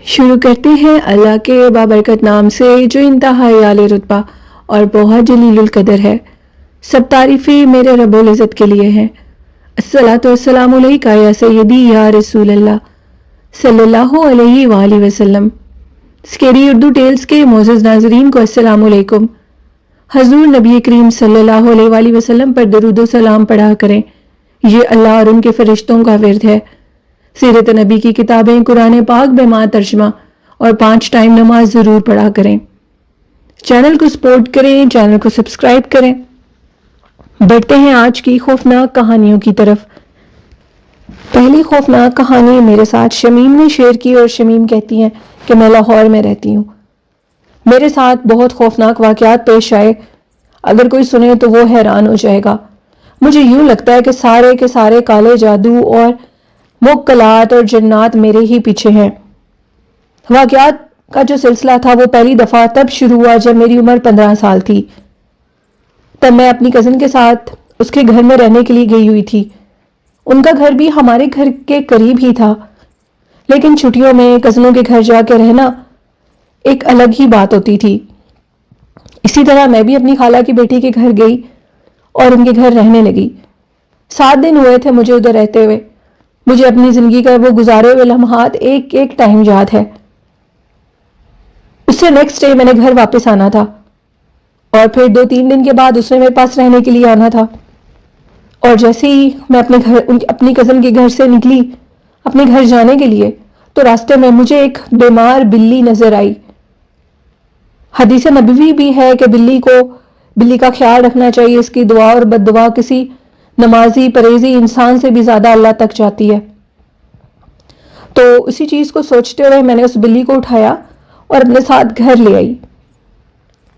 شروع کرتے ہیں اللہ کے بابرکت نام سے جو انتہائی اعلی رتبہ اور بہت جلیل القدر ہے۔ سب تعریفیں میرے رب العزت کے لیے ہیں۔ الصلاۃ والسلام علیکہ یا سیدی یا رسول اللہ صلی اللہ علیہ وآلہ وسلم۔ سکیری اردو ٹیلز کے معزز ناظرین کو السلام علیکم۔ حضور نبی کریم صلی اللہ علیہ وآلہ وسلم پر درود و سلام پڑھا کریں، یہ اللہ اور ان کے فرشتوں کا ورد ہے۔ سیرت نبی کی کتابیں قرآن پاک بما ترجمہ اور 5 ٹائم نماز ضرور پڑھا کریں۔ چینل کو سپورٹ کریں، چینل کو سبسکرائب کریں۔ بڑھتے ہیں آج کی خوفناک کہانیوں کی طرف۔ پہلی خوفناک کہانی میرے ساتھ شمیم نے شیئر کی اور شمیم کہتی ہیں کہ میں لاہور میں رہتی ہوں۔ میرے ساتھ بہت خوفناک واقعات پیش آئے، اگر کوئی سنے تو وہ حیران ہو جائے گا۔ مجھے یوں لگتا ہے کہ سارے کے سارے کالے جادو اور موکلات اور جنات میرے ہی پیچھے ہیں۔ واقعات کا جو سلسلہ تھا وہ پہلی دفعہ تب شروع ہوا جب میری عمر 15 سال تھی۔ تب میں اپنی کزن کے ساتھ اس کے گھر میں رہنے کے لیے گئی ہوئی تھی۔ ان کا گھر بھی ہمارے گھر کے قریب ہی تھا، لیکن چھٹیوں میں کزنوں کے گھر جا کے رہنا ایک الگ ہی بات ہوتی تھی۔ اسی طرح میں بھی اپنی خالہ کی بیٹی کے گھر گئی اور ان کے گھر رہنے لگی۔ 7 دن ہوئے تھے مجھے ادھر رہتے ہوئے۔ مجھے اپنی زندگی کا وہ گزارے ہوئے لمحات ایک ایک ٹائم یاد ہے۔ اس سے نیکسٹ ڈے میں نے گھر واپس آنا تھا اور پھر 2-3 دن کے بعد اس نے میرے پاس رہنے کے لیے آنا تھا۔ اور جیسے ہی میں اپنی کزن کے گھر سے نکلی اپنے گھر جانے کے لیے تو راستے میں مجھے ایک بیمار بلی نظر آئی۔ حدیث نبوی بھی ہے کہ بلی کا خیال رکھنا چاہیے، اس کی دعا اور بد دعا کسی نمازی پرہیزی انسان سے بھی زیادہ اللہ تک جاتی ہے۔ تو اسی چیز کو سوچتے ہوئے میں نے اس بلی کو اٹھایا اور اپنے ساتھ گھر لے آئی۔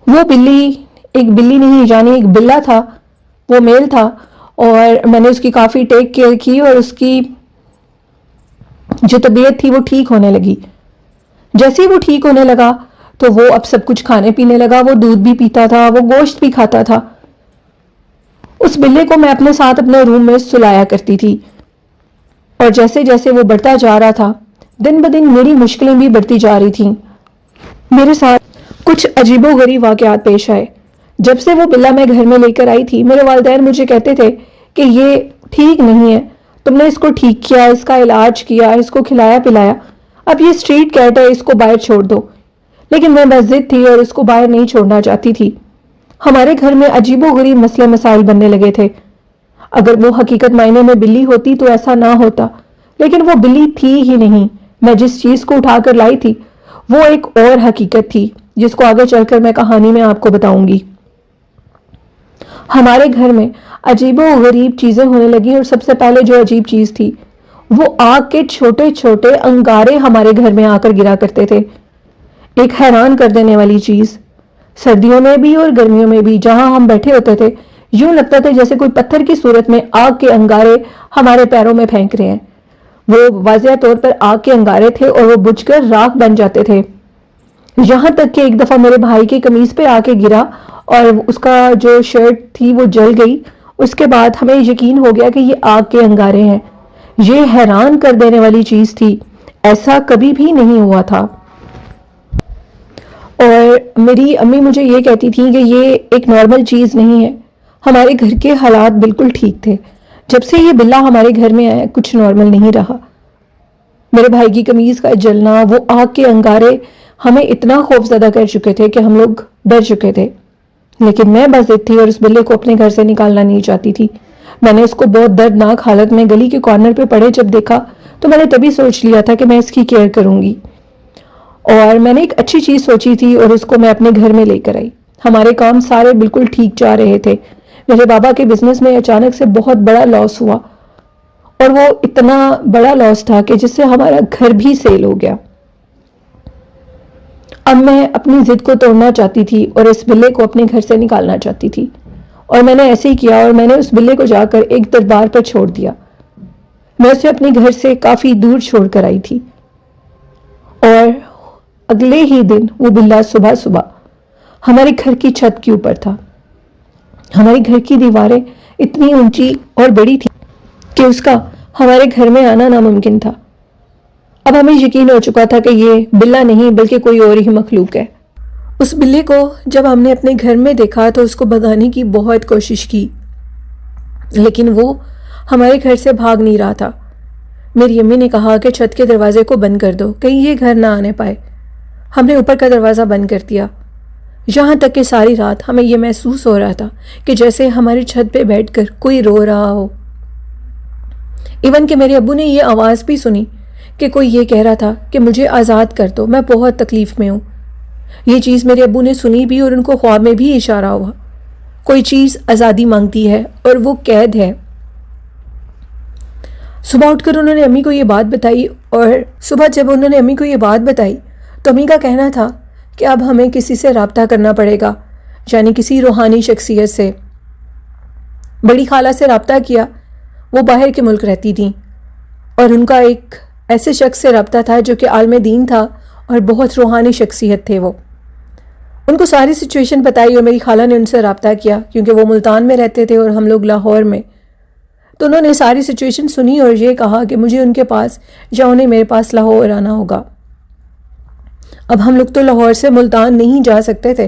وہ بلی ایک بلی نہیں یعنی ایک بلا تھا، وہ میل تھا، اور میں نے اس کی کافی ٹیک کیئر کی اور اس کی جو طبیعت تھی وہ ٹھیک ہونے لگی۔ جیسے ہی وہ ٹھیک ہونے لگا تو وہ اب سب کچھ کھانے پینے لگا، وہ دودھ بھی پیتا تھا، وہ گوشت بھی کھاتا تھا۔ اس بلے کو میں اپنے ساتھ اپنے روم میں سلایا کرتی تھی، اور جیسے جیسے وہ بڑھتا جا رہا تھا دن بدن میری مشکلیں بھی بڑھتی جا رہی تھیں۔ میرے ساتھ کچھ عجیب و غریب واقعات پیش آئے۔ جب سے وہ بلا میں گھر میں لے کر آئی تھی میرے والدین مجھے کہتے تھے کہ یہ ٹھیک نہیں ہے، تم نے اس کو ٹھیک کیا، اس کا علاج کیا، اس کو کھلایا پلایا، اب یہ اسٹریٹ کیٹ ہے، اس کو باہر چھوڑ دو۔ لیکن میں بس ضد تھی اور اس کو باہر نہیں چھوڑنا چاہتی تھی۔ ہمارے گھر میں عجیب و غریب مسئلے مسائل بننے لگے تھے۔ اگر وہ حقیقت معنی میں بلی ہوتی تو ایسا نہ ہوتا، لیکن وہ بلی تھی ہی نہیں۔ میں جس چیز کو اٹھا کر لائی تھی وہ ایک اور حقیقت تھی جس کو آگے چل کر میں کہانی میں آپ کو بتاؤں گی۔ ہمارے گھر میں عجیب و غریب چیزیں ہونے لگی، اور سب سے پہلے جو عجیب چیز تھی وہ آگ کے چھوٹے چھوٹے انگارے ہمارے گھر میں آ کر گرا کرتے تھے۔ ایک حیران کر دینے والی چیز، سردیوں میں بھی اور گرمیوں میں بھی جہاں ہم بیٹھے ہوتے تھے یوں لگتا تھا جیسے کوئی پتھر کی صورت میں آگ کے انگارے ہمارے پیروں میں پھینک رہے ہیں۔ وہ واضح طور پر آگ کے انگارے تھے اور وہ بجھ کر راکھ بن جاتے تھے، یہاں تک کہ ایک دفعہ میرے بھائی کی قمیض پہ آ کے گرا اور اس کا جو شرٹ تھی وہ جل گئی۔ اس کے بعد ہمیں یقین ہو گیا کہ یہ آگ کے انگارے ہیں۔ یہ حیران کر دینے والی چیز تھی، ایسا کبھی بھی نہیں ہوا تھا۔ اور میری امی مجھے یہ کہتی تھی کہ یہ ایک نارمل چیز نہیں ہے۔ ہمارے گھر کے حالات بالکل ٹھیک تھے، جب سے یہ بلا ہمارے گھر میں آیا کچھ نارمل نہیں رہا۔ میرے بھائی کی قمیض کا جلنا، وہ آگ کے انگارے ہمیں اتنا خوف زدہ کر چکے تھے کہ ہم لوگ ڈر چکے تھے، لیکن میں بس ضد تھی اور اس بلے کو اپنے گھر سے نکالنا نہیں چاہتی تھی۔ میں نے اس کو بہت دردناک حالت میں گلی کے کارنر پہ پڑے جب دیکھا تو میں نے تبھی سوچ لیا تھا کہ میں اس کی کیئر کروں گی، اور میں نے ایک اچھی چیز سوچی تھی اور اس کو میں اپنے گھر میں لے کر آئی۔ ہمارے کام سارے بالکل ٹھیک جا رہے تھے۔ میرے بابا کے بزنس میں اچانک سے بہت بڑا لاس ہوا، اور وہ اتنا بڑا لاس تھا کہ جس سے ہمارا گھر بھی سیل ہو گیا۔ اب میں اپنی ضد کو توڑنا چاہتی تھی اور اس بلے کو اپنے گھر سے نکالنا چاہتی تھی، اور میں نے ایسے ہی کیا، اور میں نے اس بلے کو جا کر ایک دربار پر چھوڑ دیا۔ میں اسے اپنے گھر سے کافی دور چھوڑ کر آئی تھی، اور اگلے ہی دن وہ بلا صبح صبح ہمارے گھر کی چھت کے اوپر تھا۔ ہمارے گھر کی دیواریں اتنی اونچی اور بڑی تھی کہ اس کا ہمارے گھر میں آنا ناممکن تھا۔ اب ہمیں یقین ہو چکا تھا کہ یہ بلا نہیں بلکہ کوئی اور ہی مخلوق ہے۔ اس بلے کو جب ہم نے اپنے گھر میں دیکھا تو اس کو بھگانے کی بہت کوشش کی، لیکن وہ ہمارے گھر سے بھاگ نہیں رہا تھا۔ میری امی نے کہا کہ چھت کے دروازے کو بند کر دو، کہیں یہ گھر نہ آنے پائے۔ ہم نے اوپر کا دروازہ بند کر دیا، یہاں تک کہ ساری رات ہمیں یہ محسوس ہو رہا تھا کہ جیسے ہماری چھت پہ بیٹھ کر کوئی رو رہا ہو۔ ایون کہ میرے ابو نے یہ آواز بھی سنی کہ کوئی یہ کہہ رہا تھا کہ مجھے آزاد کر دو، میں بہت تکلیف میں ہوں۔ یہ چیز میرے ابو نے سنی بھی اور ان کو خواب میں بھی اشارہ ہوا، کوئی چیز آزادی مانگتی ہے اور وہ قید ہے۔ صبح اٹھ کر انہوں نے امی کو یہ بات بتائی، اور صبح جب انہوں نے امی کو یہ بات بتائی تو امی کا کہنا تھا کہ اب ہمیں کسی سے رابطہ کرنا پڑے گا، یعنی کسی روحانی شخصیت سے۔ بڑی خالہ سے رابطہ کیا، وہ باہر کے ملک رہتی تھیں، اور ان کا ایک ایسے شخص سے رابطہ تھا جو کہ عالم دین تھا اور بہت روحانی شخصیت تھے۔ وہ ان کو ساری سچویشن بتائی اور میری خالہ نے ان سے رابطہ کیا کیونکہ وہ ملتان میں رہتے تھے اور ہم لوگ لاہور میں۔ تو انہوں نے ساری سچویشن سنی اور یہ کہا کہ مجھے ان کے پاس یا انہیں میرے پاس لاہور آنا ہوگا۔ اب ہم لوگ تو لاہور سے ملتان نہیں جا سکتے تھے،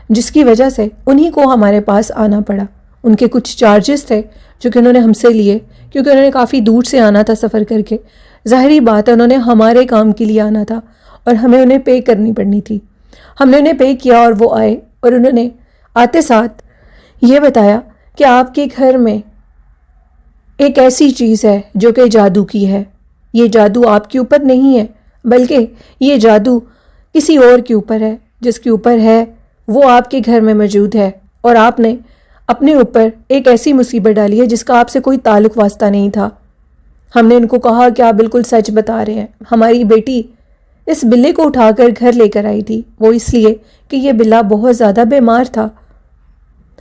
جس کی وجہ سے انہی کو ہمارے پاس آنا پڑا۔ ان کے کچھ چارجز تھے جو کہ انہوں نے ہم سے لیے، کیونکہ انہوں نے کافی دور سے آنا تھا سفر کر کے۔ ظاہری بات ہے انہوں نے ہمارے کام کے لیے آنا تھا اور ہمیں انہیں پے کرنی پڑنی تھی۔ ہم نے انہیں پے کیا اور وہ آئے، اور انہوں نے آتے ساتھ یہ بتایا کہ آپ کے گھر میں ایک ایسی چیز ہے جو کہ جادو کی ہے۔ یہ جادو آپ کے اوپر نہیں ہے، بلکہ یہ جادو کسی اور کے اوپر ہے، جس کے اوپر ہے وہ آپ کے گھر میں موجود ہے، اور آپ نے اپنے اوپر ایک ایسی مصیبت ڈالی ہے جس کا آپ سے کوئی تعلق واسطہ نہیں تھا۔ ہم نے ان کو کہا کہ آپ بالکل سچ بتا رہے ہیں، ہماری بیٹی اس بلے کو اٹھا کر گھر لے کر آئی تھی، وہ اس لیے کہ یہ بلا بہت زیادہ بیمار تھا،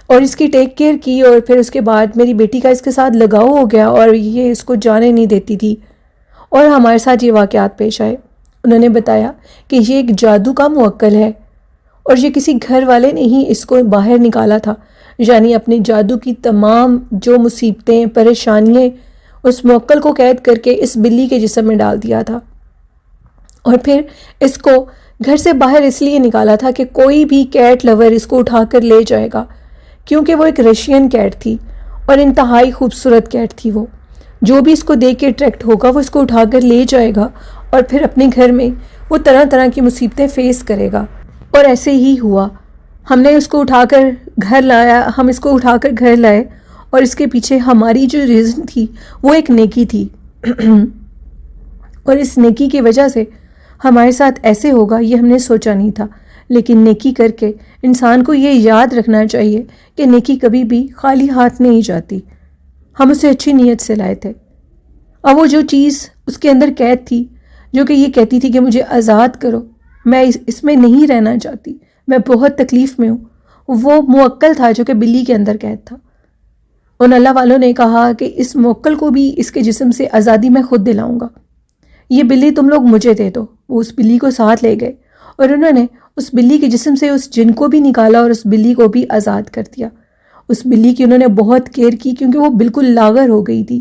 اور اس کی ٹیک کیئر کی، اور پھر اس کے بعد میری بیٹی کا اس کے ساتھ لگاؤ ہو گیا اور یہ اس کو جانے نہیں دیتی تھی، اور ہمارے ساتھ یہ واقعات پیش آئے۔ انہوں نے بتایا کہ یہ ایک جادو کا موکل ہے، اور یہ کسی گھر والے نے ہی اس کو باہر نکالا تھا، یعنی اپنے جادو کی تمام جو مصیبتیں پریشانیاں اس موکل کو قید کر کے اس بلی کے جسم میں ڈال دیا تھا، اور پھر اس کو گھر سے باہر اس لیے نکالا تھا کہ کوئی بھی کیٹ لور اس کو اٹھا کر لے جائے گا، کیونکہ وہ ایک رشین کیٹ تھی اور انتہائی خوبصورت کیٹ تھی۔ وہ جو بھی اس کو دیکھ کے اٹریکٹ ہوگا وہ اس کو اٹھا کر لے جائے گا، اور پھر اپنے گھر میں وہ طرح طرح کی مصیبتیں فیس کرے گا، اور ایسے ہی ہوا۔ ہم نے اس کو اٹھا کر گھر لایا، ہم اس کو اٹھا کر گھر لائے، اور اس کے پیچھے ہماری جو ریزن تھی وہ ایک نیکی تھی، اور اس نیکی کی وجہ سے ہمارے ساتھ ایسے ہوگا یہ ہم نے سوچا نہیں تھا۔ لیکن نیکی کر کے انسان کو یہ یاد رکھنا چاہیے کہ نیکی کبھی بھی خالی ہاتھ نہیں جاتی۔ ہم اسے اچھی نیت سے لائے تھے، اب وہ جو چیز اس کے اندر قید تھی جو کہ یہ کہتی تھی کہ مجھے آزاد کرو، میں اس میں نہیں رہنا چاہتی، میں بہت تکلیف میں ہوں، وہ موکل تھا جو کہ بلی کے اندر قید تھا۔ ان اللہ والوں نے کہا کہ اس موکل کو بھی اس کے جسم سے آزادی میں خود دلاؤں گا، یہ بلی تم لوگ مجھے دے دو۔ وہ اس بلی کو ساتھ لے گئے، اور انہوں نے اس بلی کے جسم سے اس جن کو بھی نکالا اور اس بلی کو بھی آزاد کر دیا۔ اس بلی کی انہوں نے بہت کیئر کی کیونکہ وہ بالکل لاغر ہو گئی تھی،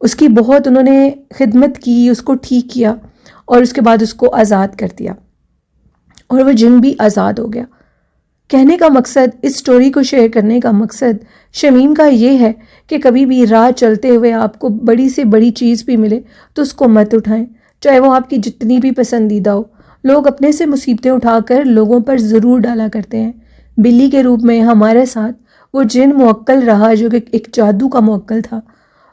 اس کی بہت انہوں نے خدمت کی، اس کو ٹھیک کیا، اور اس کے بعد اس کو آزاد کر دیا، اور وہ جن بھی آزاد ہو گیا۔ کہنے کا مقصد، اس سٹوری کو شیئر کرنے کا مقصد شمیم کا یہ ہے کہ کبھی بھی راہ چلتے ہوئے آپ کو بڑی سے بڑی چیز بھی ملے تو اس کو مت اٹھائیں، چاہے وہ آپ کی جتنی بھی پسندیدہ ہو۔ لوگ اپنے سے مصیبتیں اٹھا کر لوگوں پر ضرور ڈالا کرتے ہیں۔ بلی کے روپ میں ہمارے ساتھ وہ جن موکل رہا جو کہ ایک جادو کا موکل تھا،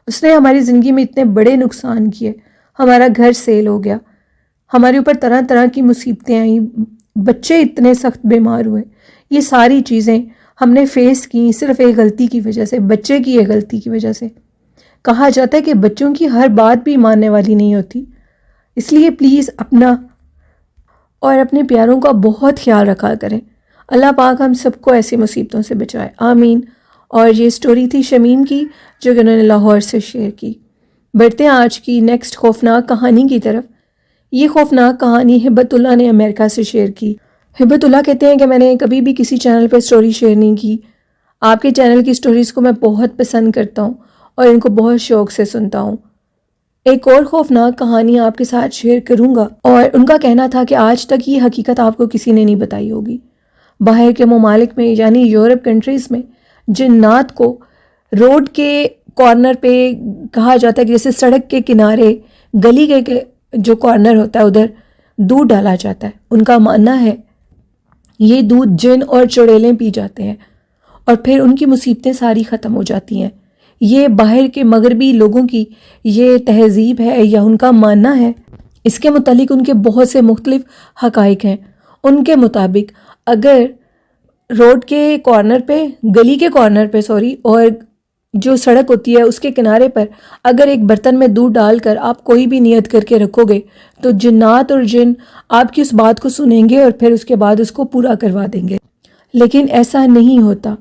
اس نے ہماری زندگی میں اتنے بڑے نقصان کیے، ہمارا گھر سیل ہو گیا، ہمارے اوپر طرح طرح کی مصیبتیں آئیں، بچے اتنے سخت بیمار ہوئے، یہ ساری چیزیں ہم نے فیس کی صرف ایک غلطی کی وجہ سے، بچے کی ایک غلطی کی وجہ سے۔ کہا جاتا ہے کہ بچوں کی ہر بات بھی ماننے والی نہیں ہوتی، اس لیے پلیز اپنا اور اپنے پیاروں کا بہت خیال رکھا کریں۔ اللہ پاک ہم سب کو ایسی مصیبتوں سے بچائے، آمین۔ اور یہ سٹوری تھی شمیم کی جو کہ انہوں نے لاہور سے شیئر کی۔ بڑھتے ہیں آج کی نیکسٹ خوفناک کہانی کی طرف۔ یہ خوفناک کہانی ہبت اللہ نے امریکہ سے شیئر کی۔ ہبت اللہ کہتے ہیں کہ میں نے کبھی بھی کسی چینل پہ سٹوری شیئر نہیں کی، آپ کے چینل کی سٹوریز کو میں بہت پسند کرتا ہوں اور ان کو بہت شوق سے سنتا ہوں۔ ایک اور خوفناک کہانی آپ کے ساتھ شیئر کروں گا، اور ان کا کہنا تھا کہ آج تک یہ حقیقت آپ کو کسی نے نہیں بتائی ہوگی۔ باہر کے ممالک میں یعنی یورپ کنٹریز میں جنات کو روڈ کے کارنر پہ کہا جاتا ہے کہ جیسے سڑک کے کنارے گلی کے جو کارنر ہوتا ہے ادھر دودھ ڈالا جاتا ہے۔ ان کا ماننا ہے یہ دودھ جن اور چڑیلیں پی جاتے ہیں اور پھر ان کی مصیبتیں ساری ختم ہو جاتی ہیں۔ یہ باہر کے مغربی لوگوں کی یہ تہذیب ہے یا ان کا ماننا ہے۔ اس کے متعلق ان کے بہت سے مختلف حقائق ہیں۔ ان کے مطابق اگر روڈ کے کارنر پہ گلی کے کارنر پہ اور جو سڑک ہوتی ہے اس کے کنارے پر اگر ایک برتن میں دودھ ڈال کر آپ کوئی بھی نیت کر کے رکھو گے تو جنات اور جن آپ کی اس بات کو سنیں گے اور پھر اس کے بعد اس کو پورا کروا دیں گے۔ لیکن ایسا نہیں ہوتا۔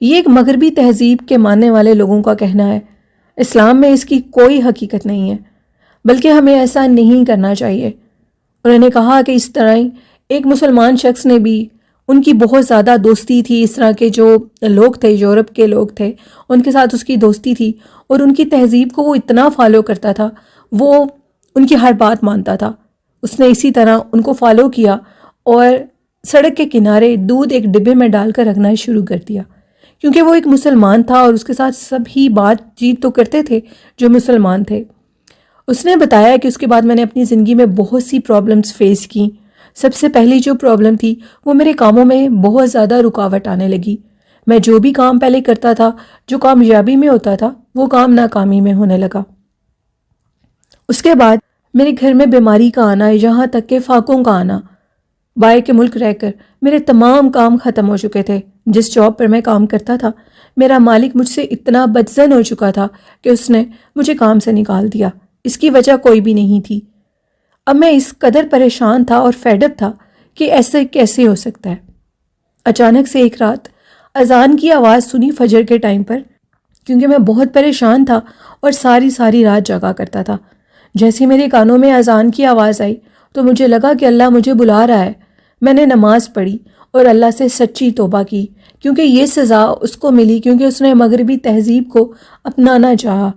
یہ ایک مغربی تہذیب کے ماننے والے لوگوں کا کہنا ہے۔ اسلام میں اس کی کوئی حقیقت نہیں ہے، بلکہ ہمیں ایسا نہیں کرنا چاہیے۔ انہوں نے کہا کہ اس طرح ایک مسلمان شخص نے بھی، ان کی بہت زیادہ دوستی تھی، اس طرح کے جو لوگ تھے، یورپ کے لوگ تھے، ان کے ساتھ اس کی دوستی تھی اور ان کی تہذیب کو وہ اتنا فالو کرتا تھا، وہ ان کی ہر بات مانتا تھا۔ اس نے اسی طرح ان کو فالو کیا اور سڑک کے کنارے دودھ ایک ڈبے میں ڈال کر رکھنا شروع کر دیا، کیونکہ وہ ایک مسلمان تھا اور اس کے ساتھ سب ہی بات چیت تو کرتے تھے جو مسلمان تھے۔ اس نے بتایا کہ اس کے بعد میں نے اپنی زندگی میں بہت سی پرابلمز فیس کی۔ سب سے پہلی جو پرابلم تھی وہ میرے کاموں میں بہت زیادہ رکاوٹ آنے لگی۔ میں جو بھی کام پہلے کرتا تھا جو کامیابی میں ہوتا تھا وہ کام ناکامی میں ہونے لگا۔ اس کے بعد میرے گھر میں بیماری کا آنا، یہاں تک کہ فاقوں کا آنا۔ باہر کے ملک رہ کر میرے تمام کام ختم ہو چکے تھے۔ جس جاب پر میں کام کرتا تھا میرا مالک مجھ سے اتنا بدظن ہو چکا تھا کہ اس نے مجھے کام سے نکال دیا۔ اس کی وجہ کوئی بھی نہیں تھی۔ اب میں اس قدر پریشان تھا اور فیڈ اپ تھا کہ ایسے کیسے ہو سکتا ہے۔ اچانک سے ایک رات اذان کی آواز سنی فجر کے ٹائم پر، کیونکہ میں بہت پریشان تھا اور ساری رات جاگا کرتا تھا۔ جیسے میرے کانوں میں اذان کی آواز آئی تو مجھے لگا کہ اللہ مجھے بلا رہا ہے۔ میں نے نماز پڑھی اور اللہ سے سچی توبہ کی، کیونکہ یہ سزا اس کو ملی کیونکہ اس نے مغربی تہذیب کو اپنانا چاہا۔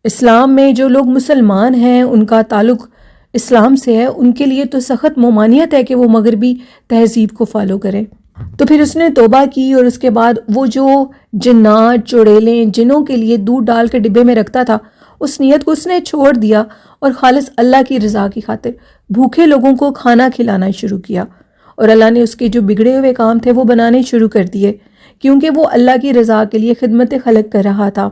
اسلام میں جو لوگ مسلمان ہیں ان کا تعلق اسلام سے ہے، ان کے لیے تو سخت ممانعت ہے کہ وہ مغربی تہذیب کو فالو کریں۔ تو پھر اس نے توبہ کی اور اس کے بعد وہ جو جنات چڑیلیں جنوں کے لیے دودھ ڈال کے ڈبے میں رکھتا تھا اس نیت کو اس نے چھوڑ دیا اور خالص اللہ کی رضا کی خاطر بھوکے لوگوں کو کھانا کھلانا شروع کیا، اور اللہ نے اس کے جو بگڑے ہوئے کام تھے وہ بنانے شروع کر دیے، کیونکہ وہ اللہ کی رضا کے لیے خدمت خلق کر رہا تھا۔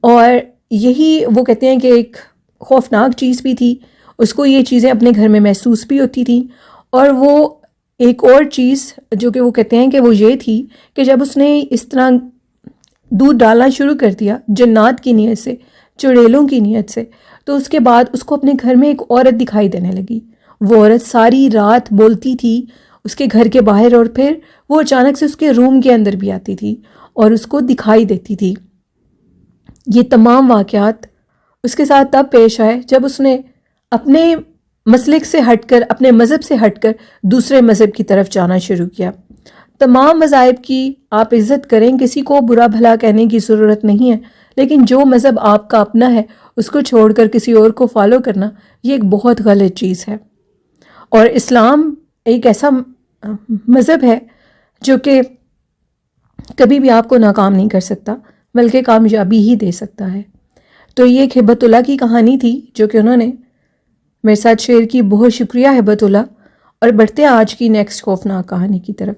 اور یہی وہ کہتے ہیں کہ ایک خوفناک چیز بھی تھی، اس کو یہ چیزیں اپنے گھر میں محسوس بھی ہوتی تھیں۔ اور وہ ایک اور چیز جو کہ وہ کہتے ہیں کہ وہ یہ تھی کہ جب اس نے اس طرح دودھ ڈالنا شروع کر دیا جنات کی نیت سے، چڑیلوں کی نیت سے، تو اس کے بعد اس کو اپنے گھر میں ایک عورت دکھائی دینے لگی۔ وہ عورت ساری رات بولتی تھی اس کے گھر کے باہر، اور پھر وہ اچانک سے اس کے روم کے اندر بھی آتی تھی اور اس کو دکھائی دیتی تھی۔ یہ تمام واقعات اس کے ساتھ تب پیش آئے جب اس نے اپنے مسلک سے ہٹ کر، اپنے مذہب سے ہٹ کر دوسرے مذہب کی طرف جانا شروع کیا۔ تمام مذاہب کی آپ عزت کریں، کسی کو برا بھلا کہنے کی ضرورت نہیں ہے، لیکن جو مذہب آپ کا اپنا ہے اس کو چھوڑ کر کسی اور کو فالو کرنا یہ ایک بہت غلط چیز ہے۔ اور اسلام ایک ایسا مذہب ہے جو کہ کبھی بھی آپ کو ناکام نہیں کر سکتا بلکہ کامیابی ہی دے سکتا ہے۔ تو یہ ایک ہبت اللہ کی کہانی تھی جو کہ انہوں نے میرے ساتھ شیئر کی۔ بہت شکریہ ہبت اللہ۔ اور بڑھتے ہیں آج کی نیکسٹ خوفناک کہانی کی طرف۔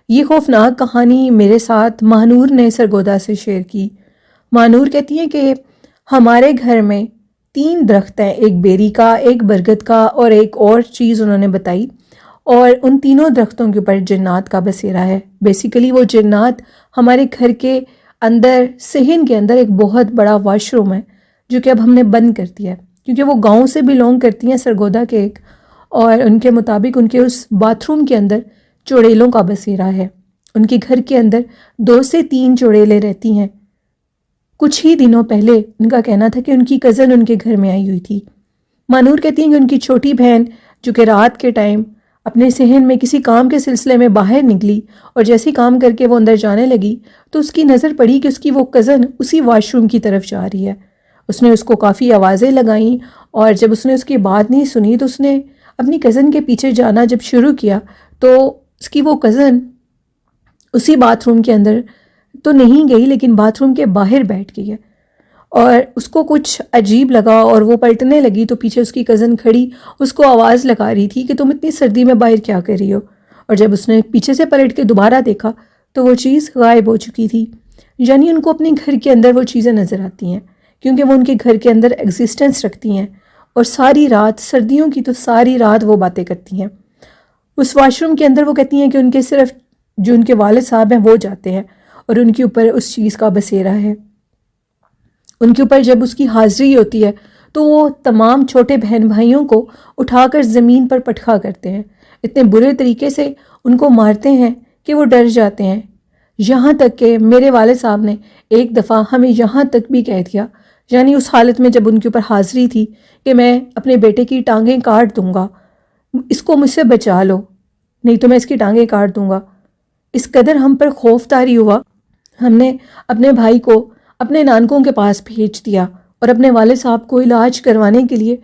یہ خوفناک کہانی میرے ساتھ ماہنور نے سرگودا سے شیئر کی۔ ماہنور کہتی ہیں کہ ہمارے گھر میں 3 درخت ہیں، ایک بیری کا، ایک برگد کا اور ایک اور چیز انہوں نے بتائی، اور ان تینوں درختوں کے اوپر جنات کا بسیرا ہے۔ بیسیکلی وہ جنات ہمارے گھر کے اندر، صحن کے اندر ایک بہت بڑا واش روم ہے جو کہ اب ہم نے بند کر دیا ہے، کیونکہ وہ گاؤں سے بلونگ کرتی ہیں سرگودا کے ایک، اور ان کے مطابق ان کے اس باتھ روم کے اندر چڑیلوں کا بسیرا ہے۔ ان کے گھر کے اندر 2 سے 3 چڑیلیں رہتی ہیں۔ کچھ ہی دنوں پہلے ان کا کہنا تھا کہ ان کی کزن ان کے گھر میں آئی ہوئی تھی۔ مانور کہتی ہیں کہ ان کی چھوٹی بہن جو کہ رات کے ٹائم اپنے صحن میں کسی کام کے سلسلے میں باہر نکلی، اور جیسی کام کر کے وہ اندر جانے لگی تو اس کی نظر پڑی کہ اس کی وہ کزن اسی واش روم کی طرف جا رہی ہے۔ اس نے اس کو کافی آوازیں لگائیں، اور جب اس نے اس کی بات نہیں سنی تو اس نے اپنی کزن کے پیچھے جانا جب شروع کیا تو اس کی وہ کزن اسی باتھ روم کے اندر تو نہیں گئی، لیکن باتھ روم کے باہر بیٹھ گئی ہے، اور اس کو کچھ عجیب لگا اور وہ پلٹنے لگی تو پیچھے اس کی کزن کھڑی اس کو آواز لگا رہی تھی کہ تم اتنی سردی میں باہر کیا کر رہی ہو، اور جب اس نے پیچھے سے پلٹ کے دوبارہ دیکھا تو وہ چیز غائب ہو چکی تھی۔ یعنی ان کو اپنے گھر کے اندر وہ چیزیں نظر آتی ہیں کیونکہ وہ ان کے گھر کے اندر ایگزسٹنس رکھتی ہیں، اور ساری رات، سردیوں کی تو ساری رات وہ باتیں کرتی ہیں۔ اس واش روم کے اندر وہ کہتی ہیں کہ ان کے صرف جو ان کے والد صاحب ہیں وہ جاتے ہیں، اور ان کے اوپر اس چیز کا بسیرا ہے۔ ان کے اوپر جب اس کی حاضری ہوتی ہے تو وہ تمام چھوٹے بہن بھائیوں کو اٹھا کر زمین پر پٹخا کرتے ہیں، اتنے برے طریقے سے ان کو مارتے ہیں کہ وہ ڈر جاتے ہیں۔ یہاں تک کہ میرے والد صاحب نے ایک دفعہ ہمیں یہاں تک بھی کہہ دیا، یعنی اس حالت میں جب ان کے اوپر حاضری تھی، کہ میں اپنے بیٹے کی ٹانگیں کاٹ دوں گا، اس کو مجھ سے بچا لو، نہیں تو میں اس کی ٹانگیں کاٹ دوں گا۔ اس قدر ہم پر خوف طاری ہوا، ہم نے اپنے بھائی کو اپنے نانکوں کے پاس بھیج دیا اور اپنے والد صاحب کو علاج کروانے کے لیے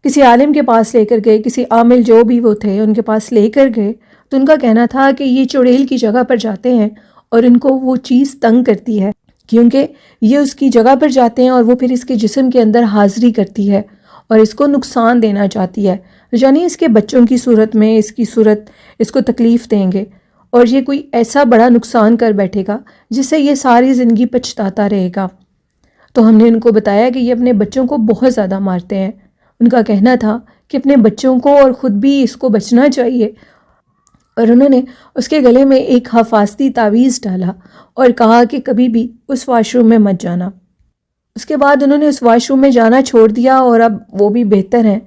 کسی عالم کے پاس لے کر گئے، کسی عامل جو بھی وہ تھے ان کے پاس لے کر گئے، تو ان کا کہنا تھا کہ یہ چڑیل کی جگہ پر جاتے ہیں اور ان کو وہ چیز تنگ کرتی ہے، کیونکہ یہ اس کی جگہ پر جاتے ہیں اور وہ پھر اس کے جسم کے اندر حاضری کرتی ہے اور اس کو نقصان دینا چاہتی ہے، یعنی اس کے بچوں کی صورت میں اس کی صورت اس کو تکلیف دیں گے، اور یہ کوئی ایسا بڑا نقصان کر بیٹھے گا جس سے یہ ساری زندگی پچھتاتا رہے گا۔ تو ہم نے ان کو بتایا کہ یہ اپنے بچوں کو بہت زیادہ مارتے ہیں۔ ان کا کہنا تھا کہ اپنے بچوں کو اور خود بھی اس کو بچنا چاہیے، اور انہوں نے اس کے گلے میں ایک حفاظتی تعویذ ڈالا اور کہا کہ کبھی بھی اس واش روم میں مت جانا۔ اس کے بعد انہوں نے اس واش روم میں جانا چھوڑ دیا، اور اب وہ بھی بہتر ہیں،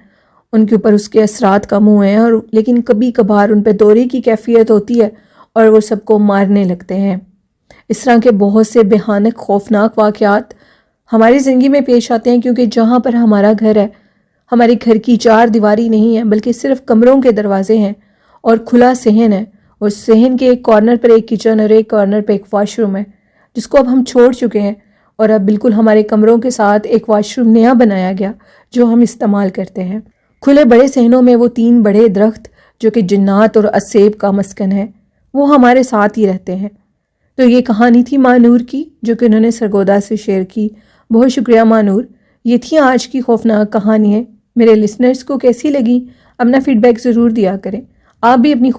ان کے اوپر اس کے اثرات کم ہوئے ہیں، اور لیکن کبھی کبھار ان پہ دورے کی کیفیت ہوتی ہے اور وہ سب کو مارنے لگتے ہیں۔ اس طرح کے بہت سے بھیانک خوفناک واقعات ہماری زندگی میں پیش آتے ہیں، کیونکہ جہاں پر ہمارا گھر ہے، ہمارے گھر کی چار دیواری نہیں ہے بلکہ صرف کمروں کے دروازے ہیں اور کھلا صحن ہے، اور صحن کے ایک کارنر پر ایک کچن اور ایک کارنر پہ ایک واش روم ہے، جس کو اب ہم چھوڑ چکے ہیں، اور اب بالکل ہمارے کمروں کے ساتھ ایک واش روم نیا بنایا گیا جو ہم استعمال کرتے ہیں۔ کھلے بڑے صحنوں میں وہ 3 بڑے درخت جو کہ جنات اور اسیب کا مسکن ہے، وہ ہمارے ساتھ ہی رہتے ہیں۔ تو یہ کہانی تھی ماں نور کی، جو کہ انہوں نے سرگودا سے شیئر کی۔ بہت شکریہ ماں نور۔ یہ تھی آج کی خوفناک کہانی ہے۔ میرے لسنرز کو کیسی لگی؟ اپنا فیڈ بیک ضرور دیا کریں۔ آپ بھی اپنی